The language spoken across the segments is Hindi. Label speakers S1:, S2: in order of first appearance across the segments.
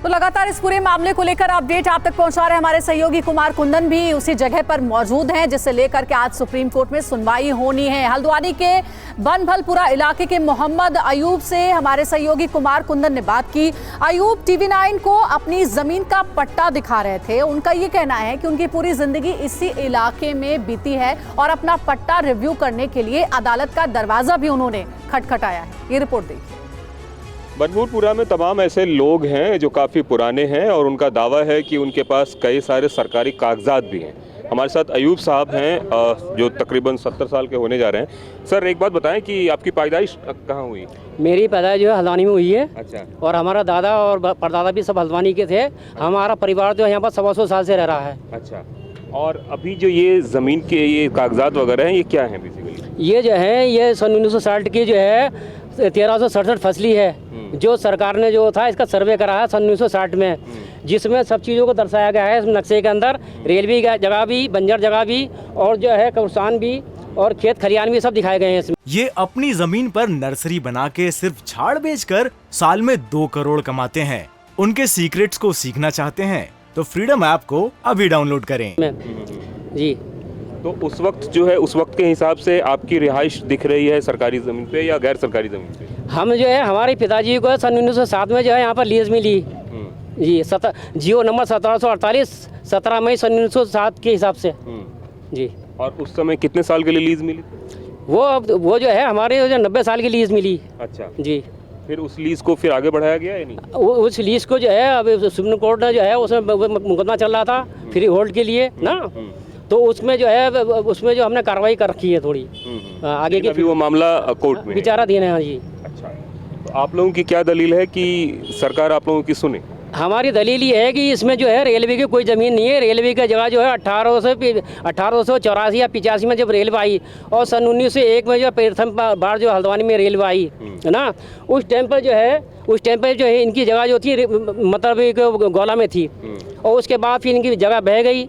S1: तो लगातार इस पूरे मामले को लेकर अपडेट आप तक पहुंचा रहे हमारे सहयोगी कुमार कुंदन भी उसी जगह पर मौजूद हैं, जिसे लेकर के आज सुप्रीम कोर्ट में सुनवाई होनी है। हल्द्वानी के बनभलपुरा इलाके के मोहम्मद अयूब से हमारे सहयोगी कुमार कुंदन ने बात की। अयूब टीवी9 को अपनी जमीन का पट्टा दिखा रहे थे। उनका ये कहना है कि उनकी पूरी जिंदगी इसी इलाके में बीती है और अपना पट्टा रिव्यू करने के लिए अदालत का दरवाजा भी उन्होंने खटखटाया है। ये रिपोर्ट देखिए।
S2: बनभलपुरा में तमाम ऐसे लोग हैं जो काफ़ी पुराने हैं और उनका दावा है कि उनके पास कई सारे सरकारी कागजात भी हैं। हमारे साथ अयूब साहब हैं जो तकरीबन 70 साल के होने जा रहे हैं। सर, एक बात बताएं कि आपकी पैदाइश कहाँ हुई?
S3: मेरी पैदाइश जो है हल्द्वानी में हुई है।
S2: अच्छा।
S3: और हमारा दादा और परदादा भी सब हल्द्वानी के थे। हमारा परिवार जो है यहाँ पर 125 साल से रह रहा है।
S2: अच्छा। और अभी जो ये ज़मीन के ये कागजात वगैरह हैं, ये क्या हैं बेसिकली?
S3: ये जो है ये सन 1960 की जो है 1367 फसली है जो सरकार ने जो था इसका सर्वे करा है सन 1960 में, जिसमें सब चीज़ों को दर्शाया गया है। इस नक्शे के अंदर रेलवे की जगह भी, बंजर जगह भी और जो है कब्रिस्तान भी और खेत खलियान भी सब दिखाए गए हैं इसमें।
S4: ये अपनी जमीन पर नर्सरी बना के सिर्फ झाड़ बेचकर साल में 2 करोड़ कमाते हैं। उनके सीक्रेट्स को सीखना चाहते हैं तो फ्रीडम ऐप को अभी डाउनलोड करें।
S3: जी,
S2: तो उस वक्त जो है उस वक्त के हिसाब से आपकी रिहाइश दिख रही है सरकारी ज़मीन पे या गैर सरकारी ज़मीन पे?
S3: हम जो है हमारे पिताजी को सन 1907 में जो है यहाँ पर लीज मिली जी। जियो नंबर 1748 17 मई सन 1907 के हिसाब से जी।
S2: और उस समय कितने साल के लिए लीज मिली?
S3: वो जो है हमारे जो 90 साल की लीज मिली।
S2: अच्छा
S3: जी।
S2: फिर उस लीज को फिर आगे बढ़ाया गया या नहीं?
S3: उस लीज को जो है अब सुप्रीम कोर्ट ने जो है उसमें मुकदमा चल रहा था फ्री होल्ड के लिए ना, तो उसमें जो है उसमें जो हमने कार्रवाई कर रखी है थोड़ी आगे की।
S2: अभी वो मामला कोर्ट में
S3: विचाराधीन है। हाँ जी।
S2: अच्छा, तो आप लोगों की क्या दलील है कि सरकार आप लोगों की सुने?
S3: हमारी दलील ये है कि इसमें जो है रेलवे की कोई ज़मीन नहीं है। रेलवे की जगह जो है 1884 या 85 में जब रेलवे आई और सन 1901 में जो प्रथम बार जो हल्द्वानी में रेलवे आई है ना, उस टाइम पर जो है इनकी जगह जो थी मतलब एक गोला में थी और उसके बाद फिर इनकी जगह बह गई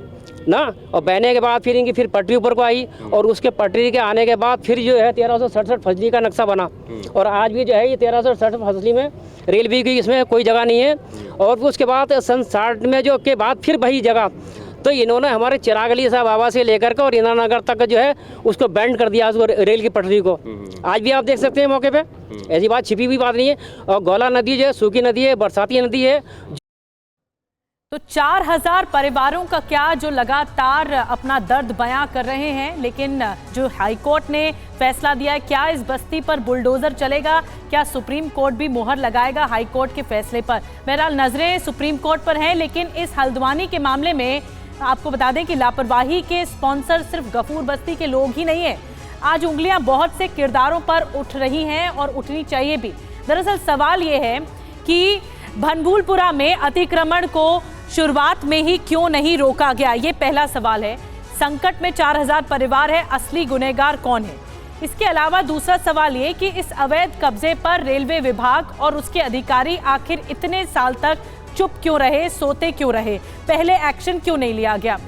S3: ना, और बहने के बाद फिर इनकी फिर पटरी ऊपर को आई और उसके पटरी के आने के बाद फिर जो है 1367 फसली का नक्शा बना और आज भी जो है ये 1367 फसली में रेलवे की इसमें कोई जगह नहीं है। और उसके बाद सन 60 में जो के बाद फिर वही जगह तो इन्होंने हमारे चिराग अली साहब बाबा से लेकर के और इंदिरा नगर तक जो है उसको बैंड कर दिया, उसको रेल की पटरी को। आज भी आप देख सकते हैं मौके पे, ऐसी बात छिपी हुई बात नहीं है। और गौला नदी जो है सूखी नदी है, बरसाती नदी है।
S1: तो 4000 परिवारों का क्या जो लगातार अपना दर्द बयां कर रहे हैं, लेकिन जो हाईकोर्ट ने फैसला दिया है, क्या इस बस्ती पर बुलडोजर चलेगा? क्या सुप्रीम कोर्ट भी मोहर लगाएगा हाईकोर्ट के फैसले पर? बहरहाल नजरें सुप्रीम कोर्ट पर हैं, लेकिन इस हल्द्वानी के मामले में आपको बता दें कि लापरवाही के स्पॉन्सर सिर्फ गफूर बस्ती के लोग ही नहीं है। आज उंगलियां बहुत से किरदारों पर उठ रही हैं और उठनी चाहिए भी। दरअसल सवाल ये है कि बनभलपुरा में अतिक्रमण को शुरुआत में ही क्यों नहीं रोका गया, ये पहला सवाल है। संकट में 4000 परिवार है, असली गुनहगार कौन है? इसके अलावा दूसरा सवाल ये कि इस अवैध कब्जे पर रेलवे विभाग और उसके अधिकारी आखिर इतने साल तक चुप क्यों रहे, सोते क्यों रहे, पहले एक्शन क्यों नहीं लिया गया?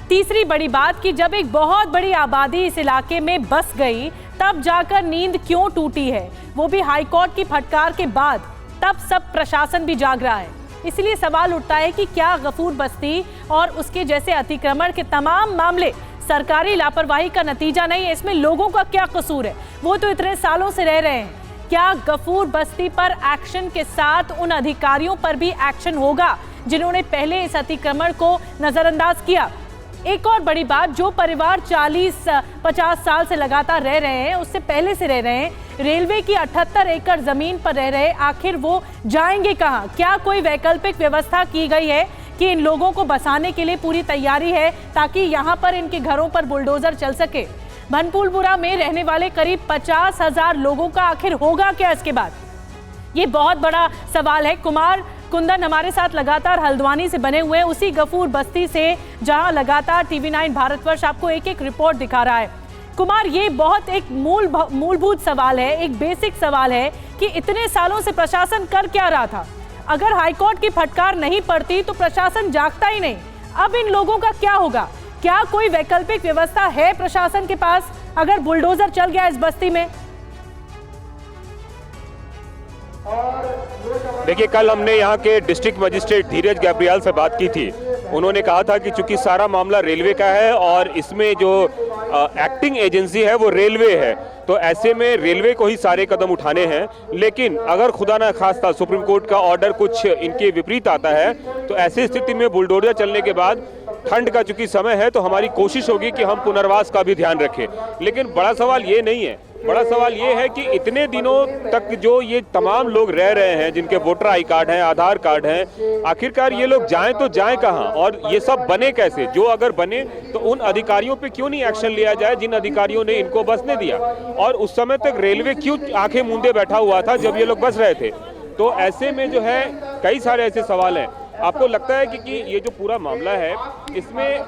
S1: तीसरी बड़ी बात कि जब एक बहुत बड़ी आबादी इस इलाके में बस गई तब जाकर नींद क्यों टूटी है, वो भी हाईकोर्ट की फटकार के बाद। तब सब प्रशासन भी जाग रहा है। इसलिए सवाल उठता है कि क्या गफूर बस्ती और उसके जैसे अतिक्रमण के तमाम मामले सरकारी लापरवाही का नतीजा नहीं है? इसमें लोगों का क्या कसूर है? वो तो इतने सालों से रह रहे हैं। क्या गफूर बस्ती पर एक्शन के साथ उन अधिकारियों पर भी एक्शन होगा जिन्होंने पहले इस अतिक्रमण को नजरअंदाज किया? एक और बड़ी बात, जो परिवार 40-50 साल से लगातार रह रहे हैं, उससे पहले से रह रहे हैं, रेलवे की 78 एकड़ जमीन पर रह रहे, आखिर वो जाएंगे कहां? क्या कोई वैकल्पिक व्यवस्था की गई है कि इन लोगों को बसाने के लिए पूरी तैयारी है ताकि यहां पर इनके घरों पर बुलडोजर चल सके? बनभलपुरा में रहने वाले करीब 50,000 लोगों का आखिर होगा क्या इसके बाद? ये बहुत बड़ा सवाल है। कुमार कुंदन हमारे साथ लगातार हल्द्वानी से बने हुए हैं, उसी गफूर बस्ती से जहां लगातार टीवी9 भारतवर्ष आपको एक एक रिपोर्ट दिखा रहा है। कुमार, ये बहुत एक मूलभूत सवाल है, एक बेसिक सवाल है कि इतने सालों से प्रशासन कर क्या रहा था? अगर हाईकोर्ट की फटकार नहीं पड़ती तो प्रशासन जागता ही नहीं। अब इन लोगों का क्या होगा? क्या कोई वैकल्पिक व्यवस्था है प्रशासन के पास अगर बुलडोजर चल गया इस बस्ती में?
S5: और
S2: देखिए, कल हमने यहाँ के डिस्ट्रिक्ट मजिस्ट्रेट धीरज गैब्रियल से बात की थी। उन्होंने कहा था कि चूंकि सारा मामला रेलवे का है और इसमें जो एक्टिंग एजेंसी है वो रेलवे है, तो ऐसे में रेलवे को ही सारे कदम उठाने हैं। लेकिन अगर खुदा ना खास्ता सुप्रीम कोर्ट का ऑर्डर कुछ इनके विपरीत आता है, तो ऐसी स्थिति में बुलडोजर चलने के बाद ठंड का चूंकि समय है, तो हमारी कोशिश होगी कि हम पुनर्वास का भी ध्यान रखें। लेकिन बड़ा सवाल ये नहीं है, बड़ा सवाल ये है कि इतने दिनों तक जो ये तमाम लोग रह रहे हैं, जिनके वोटर आई कार्ड हैं, आधार कार्ड हैं, आखिरकार ये लोग जाएं तो जाएं कहां, और ये सब बने कैसे? जो अगर बने तो उन अधिकारियों पे क्यों नहीं एक्शन लिया जाए जिन अधिकारियों ने इनको बसने दिया? और उस समय तक रेलवे क्यों आंखें मूंदे बैठा हुआ था जब ये लोग बस रहे थे? तो ऐसे में जो है कई सारे ऐसे सवाल हैं। आपको लगता है कि ये जो पूरा मामला है, इसमें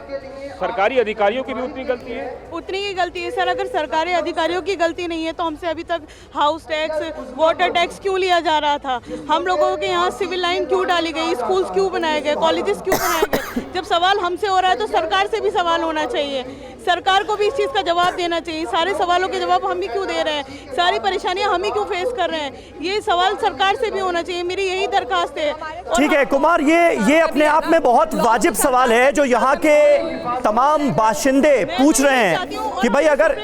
S2: सरकारी अधिकारियों की भी उतनी गलती है? उतनी ही गलती है सर। अगर सरकारी अधिकारियों की गलती नहीं है तो हमसे अभी तक हाउस टैक्स, वाटर टैक्स क्यों लिया जा रहा था? हम लोगों के यहाँ सिविल लाइन क्यों डाली गई? स्कूल्स क्यों बनाए गए? कॉलेजेस क्यों बनाए गए? जब सवाल हमसे हो रहा है तो सरकार से भी सवाल होना चाहिए। सरकार को भी इस चीज़ का जवाब देना चाहिए। सारे सवालों के जवाब हम ही क्यों दे रहे हैं? सारी परेशानियां हम ही क्यों फेस कर रहे हैं? ये सवाल सरकार से भी होना चाहिए। मेरी यही दरखास्त है।
S5: ठीक है कुमार, ये अपने आप में बहुत वाजिब सवाल है जो यहाँ के तमाम बाशिंदे पूछ रहे हैं कि भाई अगर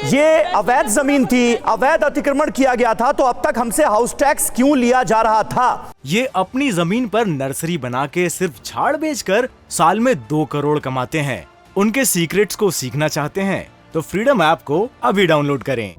S5: ये अवैध जमीन थी, अवैध अतिक्रमण किया गया था, तो अब तक हमसे हाउस टैक्स क्यों लिया जा रहा था?
S4: ये अपनी जमीन पर नर्सरी बना के सिर्फ झाड़ बेचकर साल में 2 करोड़ कमाते हैं। उनके सीक्रेट्स को सीखना चाहते हैं तो फ्रीडम ऐप को अभी डाउनलोड करें।